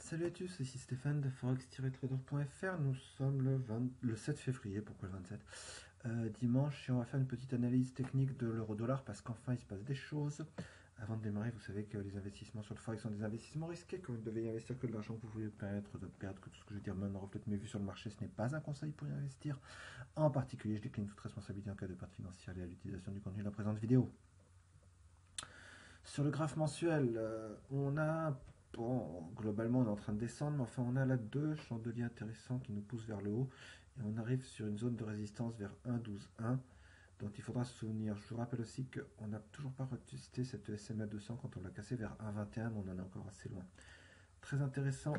Salut à tous, ici Stéphane de forex-trader.fr. Nous sommes le 7 février, pourquoi le 27 dimanche, et on va faire une petite analyse technique de l'euro-dollar parce qu'enfin il se passe des choses. Avant de démarrer, vous savez que les investissements sur le forex sont des investissements risqués, que vous ne devez y investir que de l'argent que vous pouvez permettre de perdre, que tout ce que je veux dire maintenant reflète mes vues sur le marché. Ce n'est pas un conseil pour y investir. En particulier, je décline toute responsabilité en cas de perte financière et à l'utilisation du contenu de la présente vidéo. Sur le graphe mensuel, bon, globalement, on est en train de descendre, mais enfin, on a là deux chandeliers intéressants qui nous poussent vers le haut. Et on arrive sur une zone de résistance vers 1,12,1. Donc il faudra se souvenir. Je vous rappelle aussi qu'on n'a toujours pas retesté cette SMA 200 quand on l'a cassé vers 1,21, mais on en est encore assez loin. Très intéressant,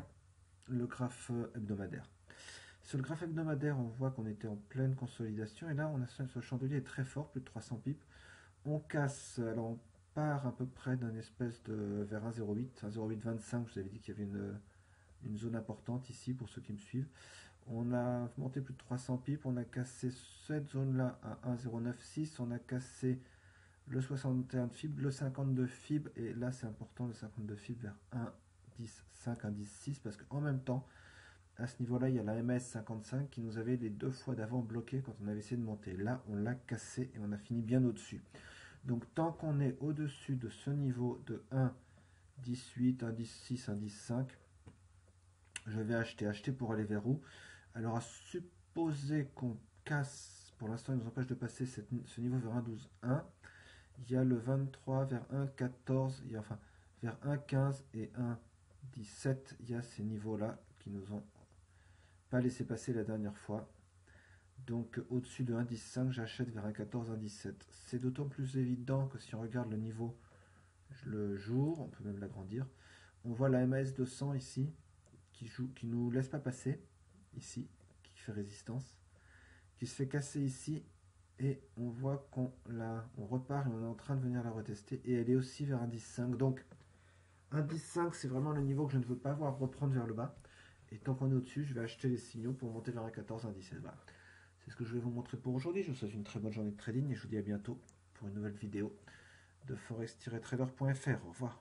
le graphe hebdomadaire. Sur le graphe hebdomadaire, on voit qu'on était en pleine consolidation. Et là, on a ce chandelier est très fort, plus de 300 pips. On casse, alors on part à peu près d'un espèce de vers 1,08, 1,0825. Je vous avais dit qu'il y avait une zone importante ici pour ceux qui me suivent. On a monté plus de 300 pips, on a cassé cette zone-là à 1,096, on a cassé le 61 de fib, le 52 fib, et là c'est important, le 52 fib vers 1,10,5, 1,10,6, parce qu'en même temps, à ce niveau-là, il y a la MS55 qui nous avait les deux fois d'avant bloqué quand on avait essayé de monter. Là, on l'a cassé et on a fini bien au-dessus. Donc tant qu'on est au-dessus de ce niveau de 1,18, 1,16, 1,15, je vais acheter pour aller vers où? Alors à supposer qu'on casse, pour l'instant il nous empêche de passer ce niveau vers 1,12,1, il y a le 23 vers 1,14, enfin vers 1,15 et 1,17, il y a ces niveaux-là qui nous ont pas laissé passer la dernière fois. Donc au-dessus de 1,15, j'achète vers 1,14, 1,17. C'est d'autant plus évident que si on regarde le niveau le jour, on peut même l'agrandir, on voit la MAS 200 ici, qui nous laisse pas passer, ici, qui fait résistance, qui se fait casser ici, et on voit qu'on repart et on est en train de venir la retester, et elle est aussi vers 1,15. Donc 1,15 c'est vraiment le niveau que je ne veux pas voir reprendre vers le bas, et tant qu'on est au-dessus, je vais acheter les signaux pour monter vers 1,14, 1,17. Voilà. C'est ce que je vais vous montrer pour aujourd'hui. Je vous souhaite une très bonne journée de trading et je vous dis à bientôt pour une nouvelle vidéo de forex-trader.fr. Au revoir.